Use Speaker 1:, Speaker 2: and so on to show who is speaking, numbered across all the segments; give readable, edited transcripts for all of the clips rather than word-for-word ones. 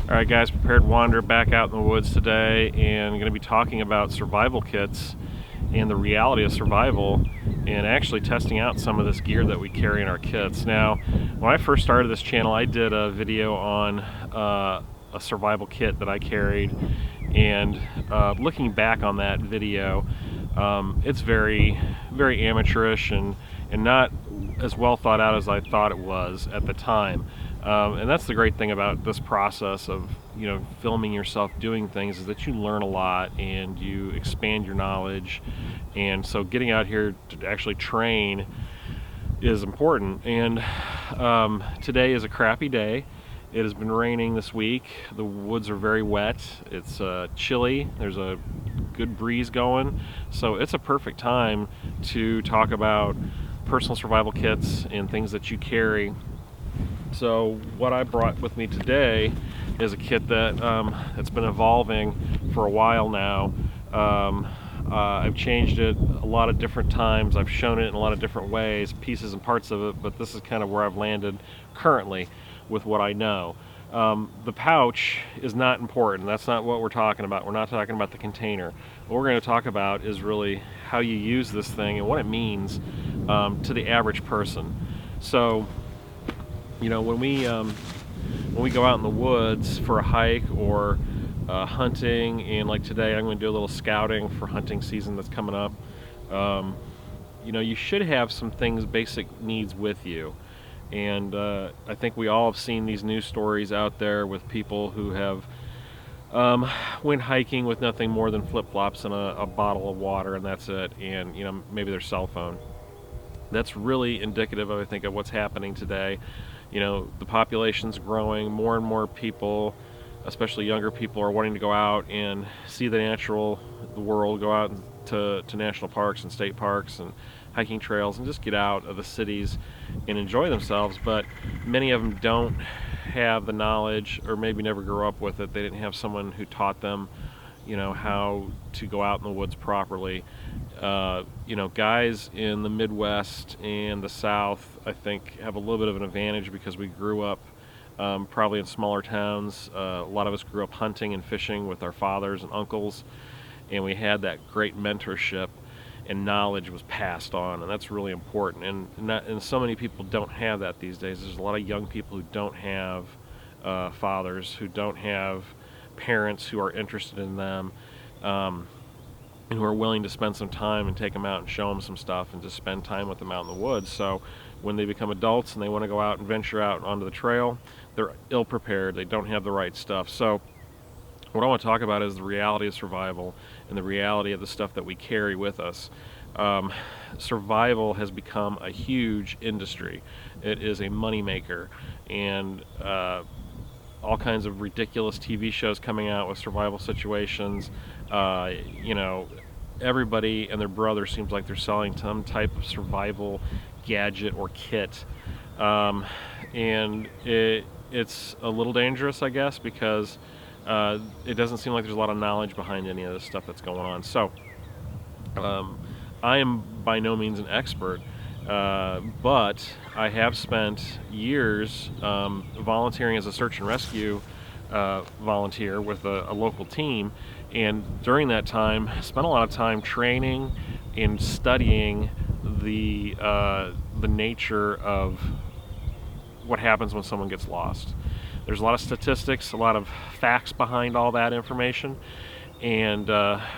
Speaker 1: Alright guys, Prepared Wander back out in the woods today, and I'm going to be talking about survival kits and the reality of survival, and actually testing out some of this gear that we carry in our kits. Now, when I first started this channel, I did a video on a survival kit that I carried, and looking back on that video, it's very amateurish and not as well thought out as I thought it was at the time. And that's the great thing about this process of, filming yourself doing things, is that you learn a lot and you expand your knowledge. And so getting out here to actually train is important. And today is a crappy day. It has been raining this week. The woods are very wet. It's chilly. There's a good breeze going. So it's a perfect time to talk about personal survival kits and things that you carry. So what I brought with me today is a kit that it's been evolving for a while now. I've changed it a lot of different times. I've shown it in a lot of different ways, pieces and parts of it, but this is kind of where I've landed currently with what I know. The pouch is not important. That's not what we're talking about. We're not talking about the container. What we're going to talk about is really how you use this thing and what it means to the average person. So, when we go out in the woods for a hike or hunting, and like today I'm going to do a little scouting for hunting season that's coming up, you should have some things, basic needs with you. And I think we all have seen these news stories out there with people who have went hiking with nothing more than flip-flops and a bottle of water, and that's it, and maybe their cell phone. That's really indicative of, I think, of what's happening today. The population's growing. More and more people, especially younger people, are wanting to go out and see the world, go out to national parks and state parks and hiking trails and just get out of the cities and enjoy themselves. But many of them don't have the knowledge, or maybe never grew up with it. They didn't have someone who taught them how to go out in the woods properly. Guys in the Midwest and the South, I think, have a little bit of an advantage because we grew up probably in smaller towns. A lot of us grew up hunting and fishing with our fathers and uncles, and we had that great mentorship, and knowledge was passed on, and that's really important. And so many people don't have that these days. There's a lot of young people who don't have fathers, who don't have parents who are interested in them, and who are willing to spend some time and take them out and show them some stuff and just spend time with them out in the woods. So when they become adults and they want to go out and venture out onto the trail, they're ill prepared. They don't have the right stuff. So what I want to talk about is the reality of survival and the reality of the stuff that we carry with us. Survival has become a huge industry. It is a moneymaker, and all kinds of ridiculous TV shows coming out with survival situations. Everybody and their brother seems like they're selling some type of survival gadget or kit. And it's a little dangerous, I guess, because it doesn't seem like there's a lot of knowledge behind any of this stuff that's going on. So I am by no means an expert, but I have spent years volunteering as a search and rescue volunteer with a local team, and during that time spent a lot of time training and studying the nature of what happens when someone gets lost. There's a lot of statistics, a lot of facts behind all that information, and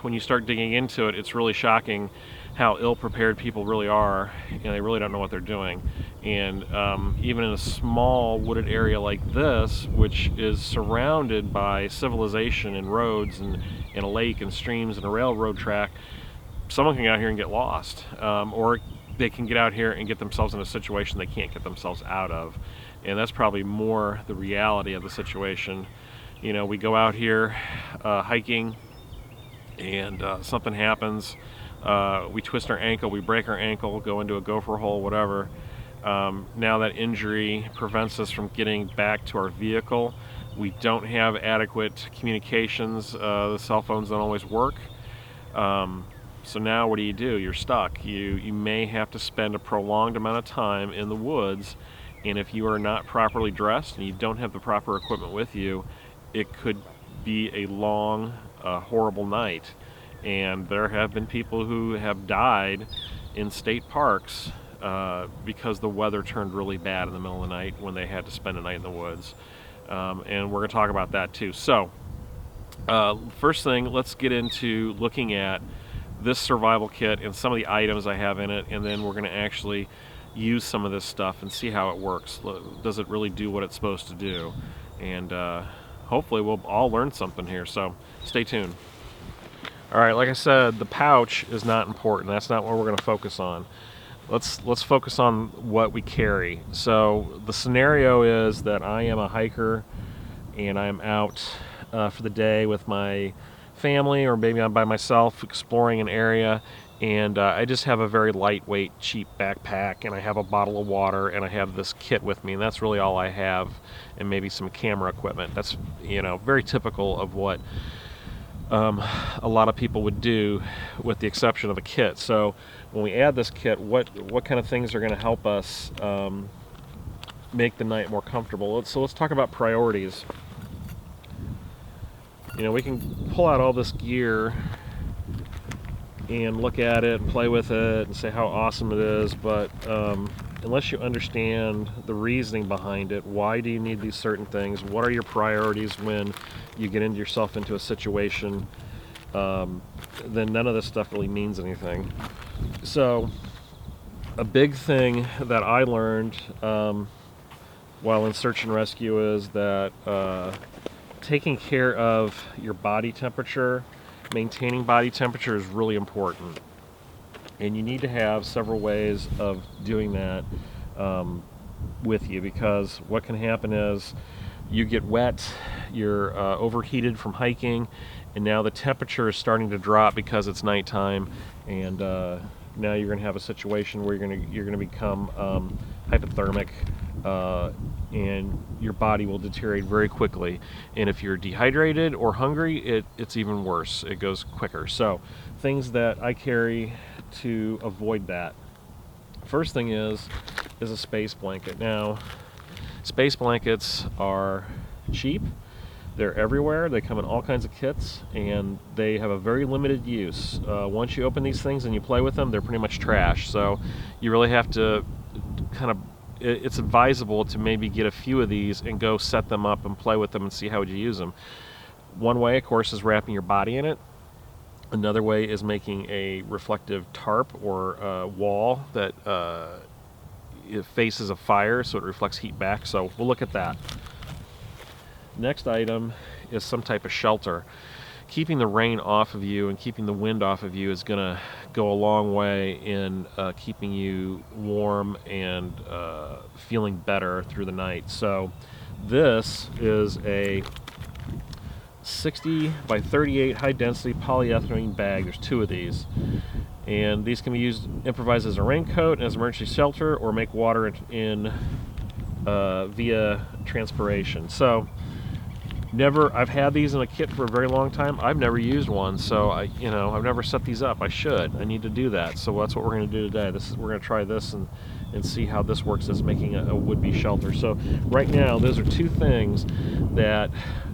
Speaker 1: when you start digging into it, it's really shocking how ill-prepared people really are, and they really don't know what they're doing. And even in a small wooded area like this, which is surrounded by civilization and roads and a lake and streams and a railroad track, someone can get out here and get lost, or they can get out here and get themselves in a situation they can't get themselves out of. And that's probably more the reality of the situation. We go out here hiking, and something happens. We twist our ankle, we break our ankle, go into a gopher hole, whatever. Now that injury prevents us from getting back to our vehicle. We don't have adequate communications. The cell phones don't always work. So now what do? You're stuck. You may have to spend a prolonged amount of time in the woods, and if you are not properly dressed and you don't have the proper equipment with you, it could be a long, horrible night. And there have been people who have died in state parks because the weather turned really bad in the middle of the night when they had to spend a night in the woods. And we're going to talk about that too. So, first thing, let's get into looking at this survival kit and some of the items I have in it, and then we're going to actually use some of this stuff and see how it works. Does it really do what it's supposed to do? And hopefully we'll all learn something here, so stay tuned. Alright, like I said, the pouch is not important. That's not what we're going to focus on. Let's focus on what we carry. So the scenario is that I am a hiker and I'm out for the day with my family, or maybe I'm by myself exploring an area, and I just have a very lightweight, cheap backpack, and I have a bottle of water, and I have this kit with me, and that's really all I have, and maybe some camera equipment. That's, very typical of what a lot of people would do, with the exception of a kit. So when we add this kit, what kind of things are going to help us make the night more comfortable? Let's talk about priorities. We can pull out all this gear and look at it and play with it and say how awesome it is, but unless you understand the reasoning behind it, why do you need these certain things, what are your priorities when you get yourself into a situation, then none of this stuff really means anything. So a big thing that I learned while in search and rescue is that taking care of your body temperature, maintaining body temperature is really important. And you need to have several ways of doing that with you, because what can happen is you get wet, you're overheated from hiking, and now the temperature is starting to drop because it's nighttime, and now you're going to have a situation where you're going to become hypothermic, and your body will deteriorate very quickly. And if you're dehydrated or hungry, it's even worse. It goes quicker. So things that I carry to avoid that. First thing is a space blanket. Now, space blankets are cheap. They're everywhere. They come in all kinds of kits, and they have a very limited use. Once you open these things and you play with them, they're pretty much trash. So you really have to it's advisable to maybe get a few of these and go set them up and play with them and see how would you use them. One way, of course, is wrapping your body in it. Another way is making a reflective tarp or a wall that it faces a fire so it reflects heat back. So we'll look at that. Next item is some type of shelter. Keeping the rain off of you and keeping the wind off of you is going to go a long way in keeping you warm and feeling better through the night. So this is a 60 by 38 high density polyethylene bag. There's two of these, and these can be used improvised as a raincoat and as emergency shelter, or make water in via transpiration. So I've had these in a kit for a very long time. I've never used one, so I've never set these up. I need to do that. So that's what we're going to do today. We're going to try this and see how this works as making a would-be shelter. So right now, those are two things that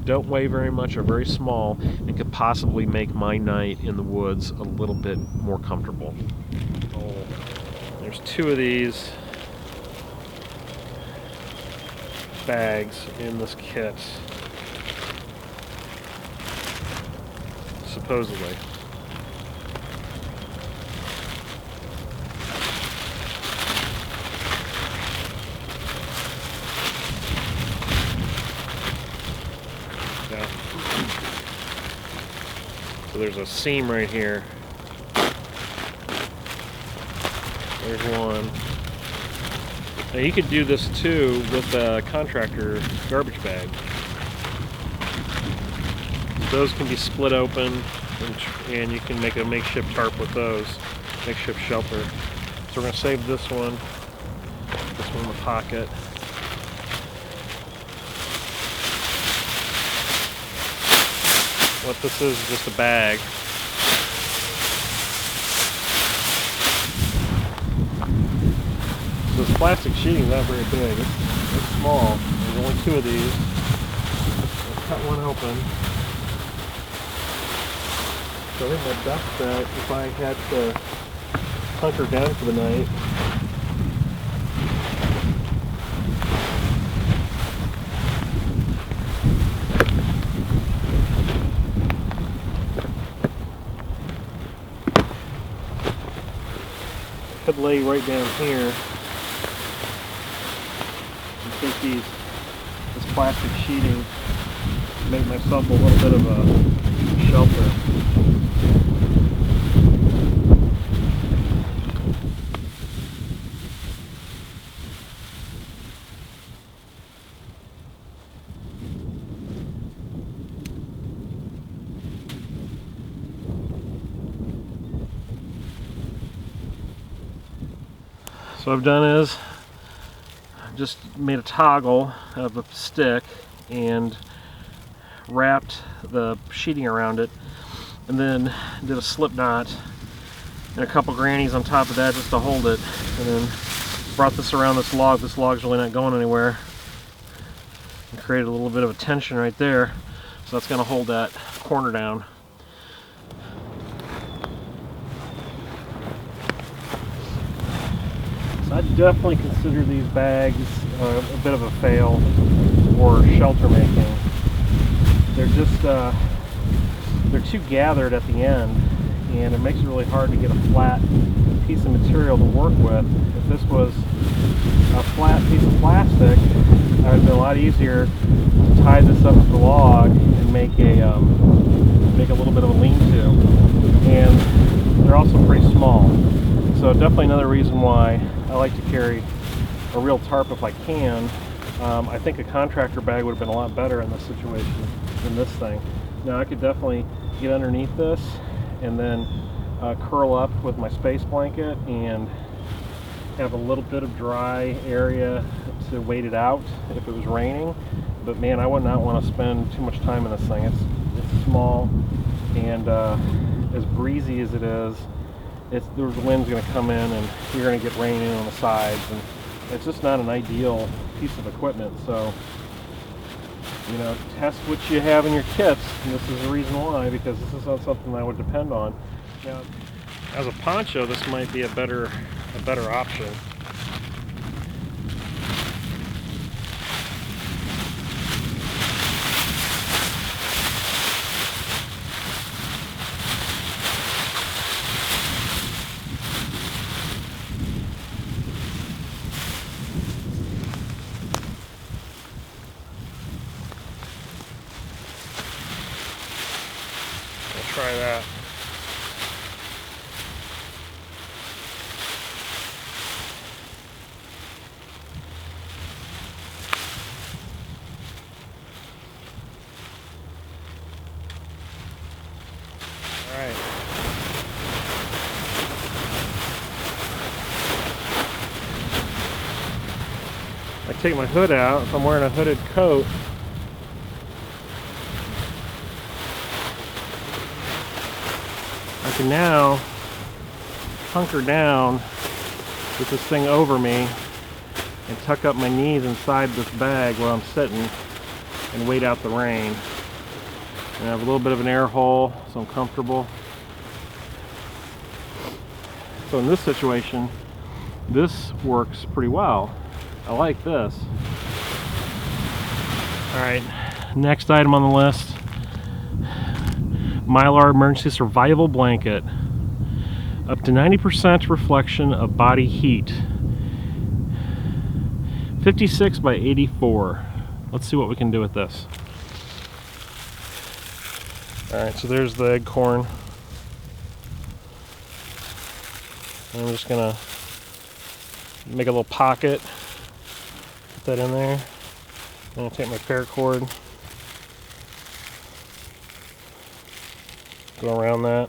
Speaker 1: don't weigh very much, are very small, and could possibly make my night in the woods a little bit more comfortable. There's two of these bags in this kit, supposedly. Yeah. So there's a seam right here. There's one. Now you could do this too with a contractor garbage bag. Those can be split open, and you can make a makeshift tarp with those, makeshift shelter. So we're going to save this one in the pocket. What this is just a bag. This plastic sheeting is not very big. It's small. There's only two of these. cut one open. So I think my best bet, if I had to hunker down for the night, could lay right down here and take this plastic sheeting, make myself a little bit of a shelter. So what I've done is I've just made a toggle of a stick and wrapped the sheeting around it, and then did a slip knot and a couple grannies on top of that just to hold it, and then brought this around this log. This log's really not going anywhere, and created a little bit of a tension right there, so that's going to hold that corner down. I'd definitely consider these bags a bit of a fail for shelter making. They're just they're too gathered at the end, and it makes it really hard to get a flat piece of material to work with. If this was a flat piece of plastic, it would be a lot easier to tie this up to the log and make a little bit of a lean-to. And they're also pretty small. So definitely another reason why I like to carry a real tarp if I can. I think a contractor bag would have been a lot better in this situation than this thing. Now I could definitely get underneath this and then curl up with my space blanket and have a little bit of dry area to wait it out if it was raining. But man, I would not want to spend too much time in this thing. It's small, and as breezy as it is, the wind's going to come in and you're going to get rain in on the sides, and it's just not an ideal piece of equipment. So, you know, test what you have in your kits, and this is the reason why, because this is not something I would depend on. Now, as a poncho, this might be a better option. Try that. All right. I take my hood out. If I'm wearing a hooded coat, I can now hunker down with this thing over me and tuck up my knees inside this bag where I'm sitting and wait out the rain. And I have a little bit of an air hole, so I'm comfortable. So in this situation, this works pretty well. I like this. All right, next item on the list. Mylar emergency survival blanket. Up to 90% reflection of body heat. 56 by 84. Let's see what we can do with this. Alright, so there's the acorn. I'm just gonna make a little pocket. Put that in there. I'm gonna take my paracord. Go around that.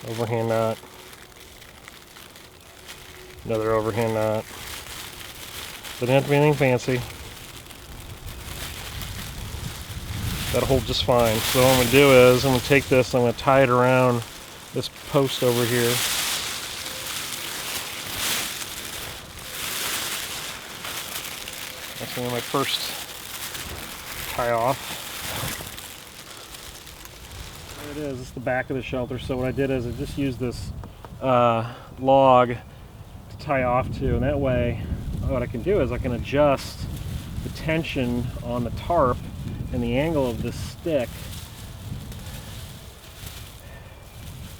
Speaker 1: Overhand knot. Another overhand knot. Doesn't have to be anything fancy. That'll hold just fine. So what I'm going to do is I'm going to take this, I'm going to tie it around this post over here. That's going to be my first tie off. There it is. It's the back of the shelter. So what I did is I just used this log to tie off to, and that way what I can do is I can adjust the tension on the tarp and the angle of this stick,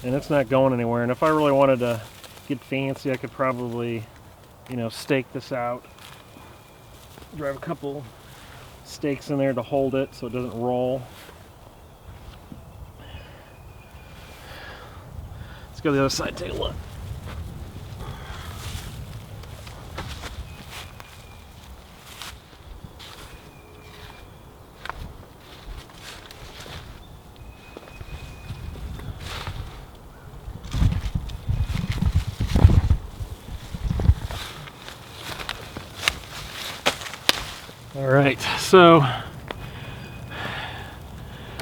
Speaker 1: and it's not going anywhere. And if I really wanted to get fancy, I could probably, you know, stake this out, drive a couple stakes in there to hold it so it doesn't roll. Let's go to the other side, take a look. All right, so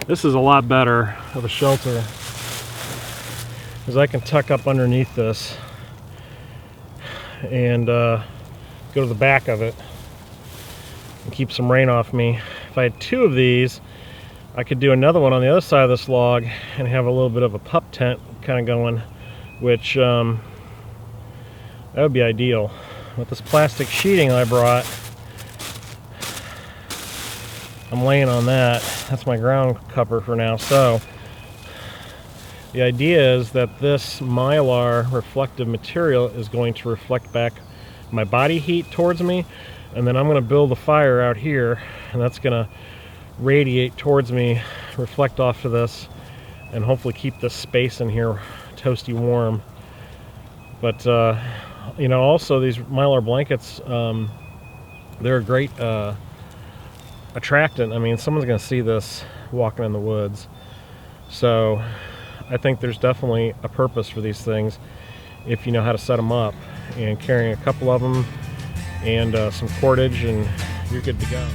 Speaker 1: this is a lot better of a shelter because I can tuck up underneath this and go to the back of it and keep some rain off me. If I had two of these, I could do another one on the other side of this log and have a little bit of a pup tent kind of going, which that would be ideal. With this plastic sheeting I brought, I'm laying on that. That's my ground cover for now. So the idea is that this Mylar reflective material is going to reflect back my body heat towards me, and then I'm going to build a fire out here, and that's going to radiate towards me, reflect off of this, and hopefully keep this space in here toasty warm. But you know, also these Mylar blankets, they're a great attractant. I mean, someone's going to see this walking in the woods. So I think there's definitely a purpose for these things if you know how to set them up, and carrying a couple of them and some cordage, and you're good to go.